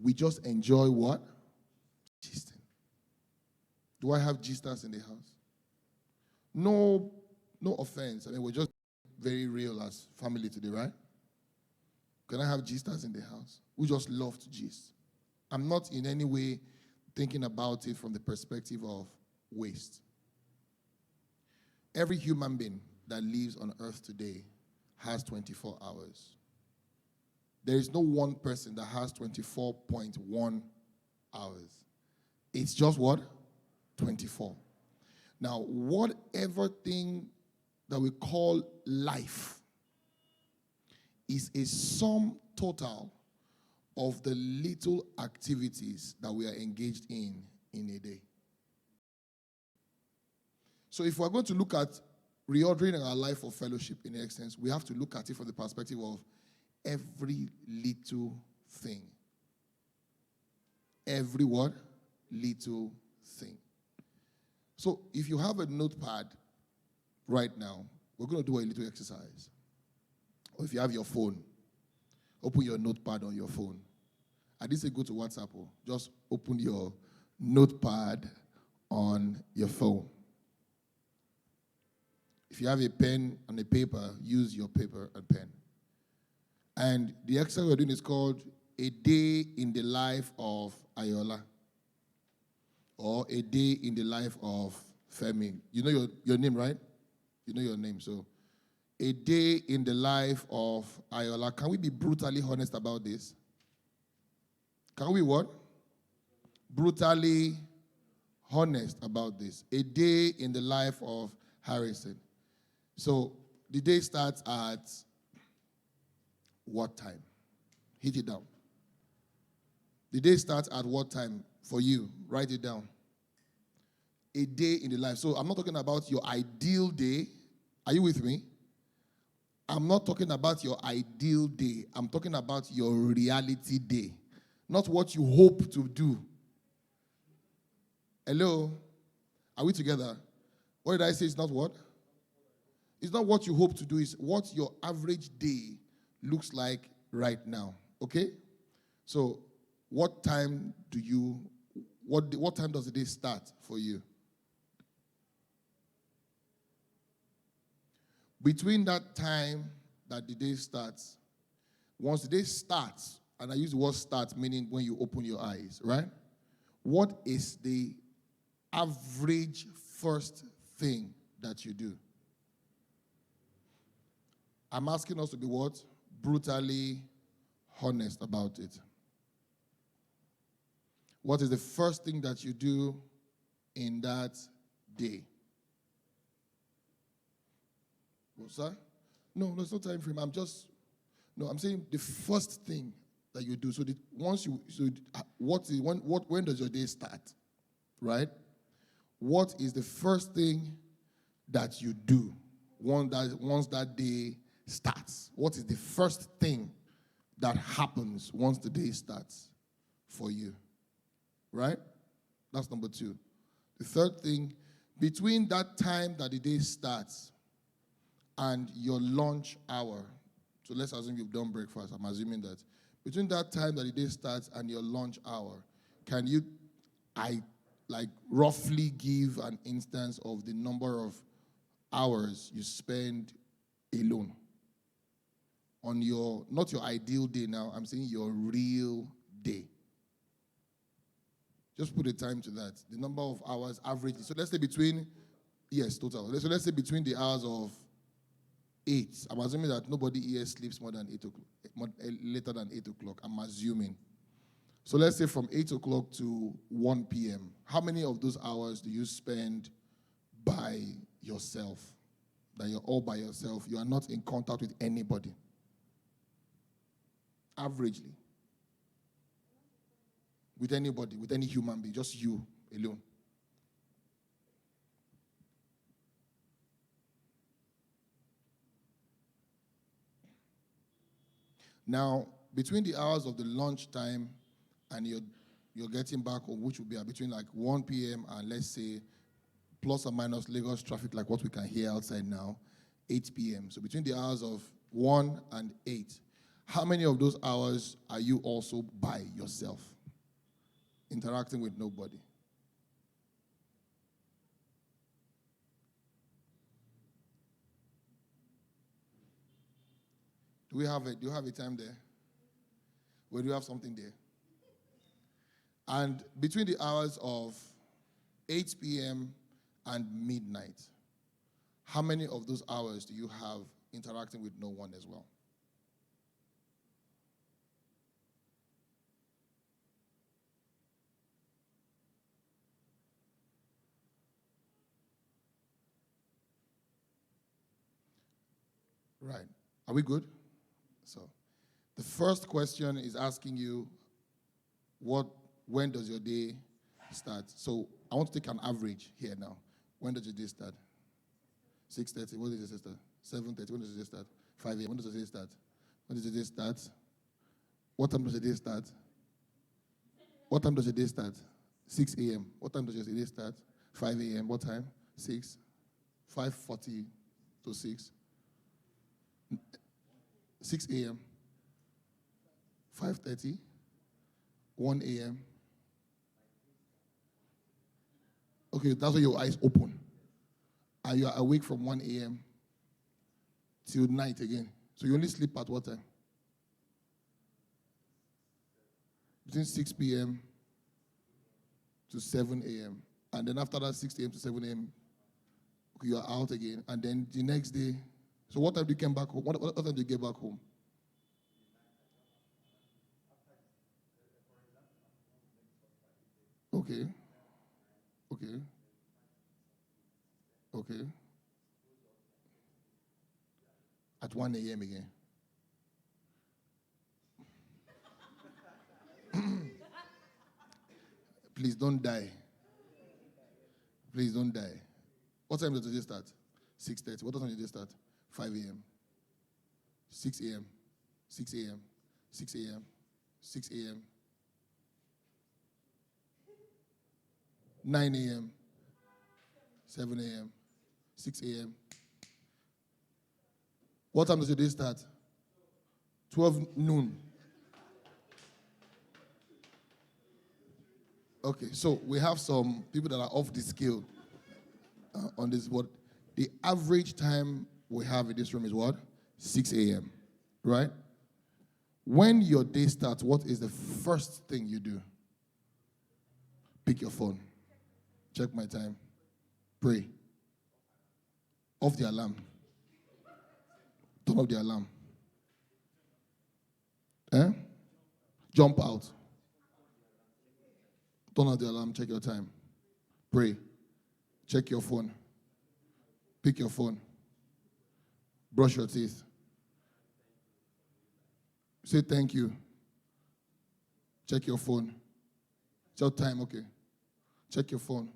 we just enjoy what? Gisting. Do I have gisters in the house? No offense. I mean, we're just very real as family today, right? Can I have gisters in the house? We just love to gist. I'm not in any way thinking about it from the perspective of waste. Every human being that lives on earth today has 24 hours. There is no one person that has 24.1 hours. It's just what? 24. Now, whatever thing that we call life is a sum total of the little activities that we are engaged in a day. So if we're going to look at reordering our life for fellowship in essence, we have to look at it from the perspective of every little thing. Every what? Little thing. So if you have a notepad right now, we're going to do a little exercise. Or if you have your phone, open your notepad on your phone. I didn't say go to WhatsApp. Just open your notepad on your phone. If you have a pen and a paper, use your paper and pen. And the exercise we're doing is called A Day in the Life of Ayola, or A Day in the Life of Femi. You know your name, right? You know your name. So, A Day in the Life of Ayola. Can we be brutally honest about this? Can we what? Brutally honest about this. A day in the life of Harrison. So, the day starts at what time? Hit it down. The day starts at what time for you? Write it down. A day in the life. So I'm not talking about your ideal day. Are you with me? I'm not talking about your ideal day. I'm talking about your reality day. Not what you hope to do. Hello? Are we together? What did I say? It's not what? It's not what you hope to do. It's what your average day looks like right now. Okay? So, what time does the day start for you? Between that time that the day starts, once the day starts, and I use the word start meaning when you open your eyes, right? What is the average first thing that you do? I'm asking us to be what? Brutally honest about it. What is the first thing that you do in that day? What's that? No, there's no time frame. I'm saying the first thing that you do. So when does your day start? Right? What is the first thing that you do once that day starts? What is the first thing that happens once the day starts for you? Right? That's number 2. The third thing, between that time that the day starts and your lunch hour, so let's assume you've done breakfast, I'm assuming that. Between that time that the day starts and your lunch hour, can you, roughly give an instance of the number of hours you spend alone? On not your ideal day now, I'm saying your real day. Just put a time to that. The number of hours averagely. So let's say total. So let's say between the hours of 8. I'm assuming that nobody here sleeps later than 8 o'clock. I'm assuming. So let's say from 8 o'clock to 1 p.m. How many of those hours do you spend by yourself? That you're all by yourself. You are not in contact with anybody. Averagely. With anybody, with any human being, just you alone. Now, between the hours of the lunch time and you're getting back home, which will be between 1 p.m. and let's say plus or minus Lagos traffic, like what we can hear outside now, 8 p.m. So between the hours of 1 and 8, how many of those hours are you also by yourself? interacting with nobody. Do you have a time there? Or do you have something there? And between the hours of 8 p.m. and midnight, how many of those hours do you have interacting with no one as well? Right. Are we good? So, the first question is asking you, when does your day start? So, I want to take an average here now. When does your day start? 6:30. When does your day start? 7:30. When does your day start? 5 a.m. When does your day start? When does your day start? What time does your day start? What time does your day start? 6 a.m. What time does your day start? 5 a.m. What time? 6. 5:40 to 6. 6 a.m. 5:30. 1 a.m. Okay, that's when your eyes open. And you are awake from 1 a.m. till night again. So you only sleep at what time? Between 6 p.m. to 7 a.m. And then after that, 6 a.m. to 7 a.m., you are out again. And then the next day, so what time do you come back home? What time do you get back home? Okay. Okay. Okay. At 1 a.m. again. Please don't die. Please don't die. What time does the day start? 6:30. What time does the day start? 5 a.m. 6 a.m. 6 a.m. 6 a.m. 6 a.m. 9 a.m. 7 a.m. 6 a.m. What time does your day start? 12 noon. Okay, so we have some people that are off the scale on this. What the average time we have in this room is what? 6 a.m. Right? When your day starts, what is the first thing you do? Pick your phone. Check my time. Pray. Off the alarm. Turn off the alarm. Jump out. Turn off the alarm. Check your time. Pray. Check your phone. Pick your phone. Brush your teeth. Say thank you. Check your phone. Tell time, okay. Check your phone.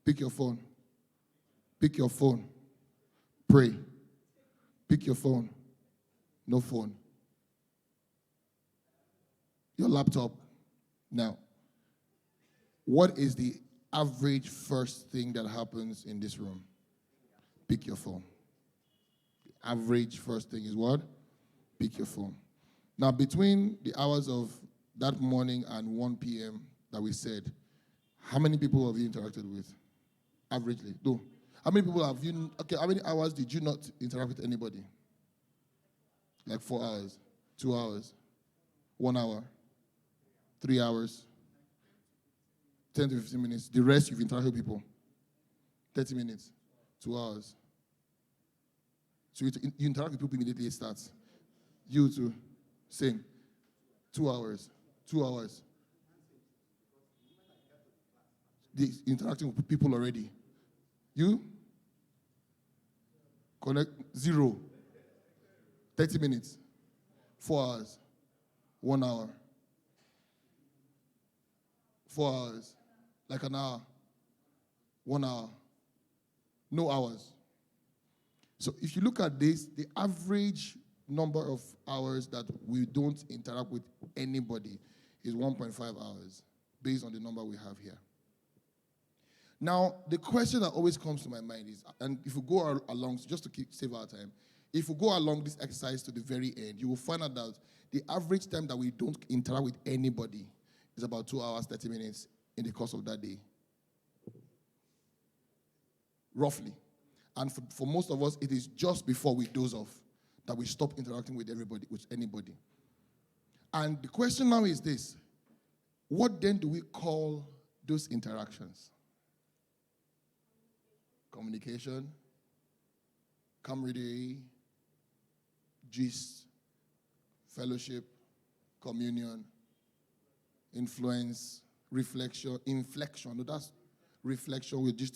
Pick your phone. Pick your phone. Pray. Pick your phone. No phone. Your laptop. Now, what is the average first thing that happens in this room? Pick your phone. The average first thing is what? Pick your phone. Now, between the hours of that morning and 1 p.m. that we said, how many people have you interacted with? Averagely. No. How many people have you, okay, how many hours did you not interact with anybody? Like 4 hours, 2 hours, 1 hour, 3 hours, 10 to 15 minutes. The rest you've interacted with people. 30 minutes, 2 hours. So you interact with people immediately it starts. You too. Same. 2 hours. 2 hours. Interacting with people already. You? Connect 0. 30 minutes. 4 hours. 1 hour. 4 hours. Like an hour. 1 hour. No hours. So if you look at this, the average number of hours that we don't interact with anybody is 1.5 hours, based on the number we have here. Now, the question that always comes to my mind is, and if we go along, just to save our time, if we go along this exercise to the very end, you will find out that the average time that we don't interact with anybody It's about 2 hours, 30 minutes in the course of that day. Roughly. And for most of us, it is just before we doze off that we stop interacting with everybody, with anybody. And the question now is this: what then do we call those interactions? Communication, camaraderie, gist, fellowship, communion, influence, reflection, inflection. No, that's reflection with just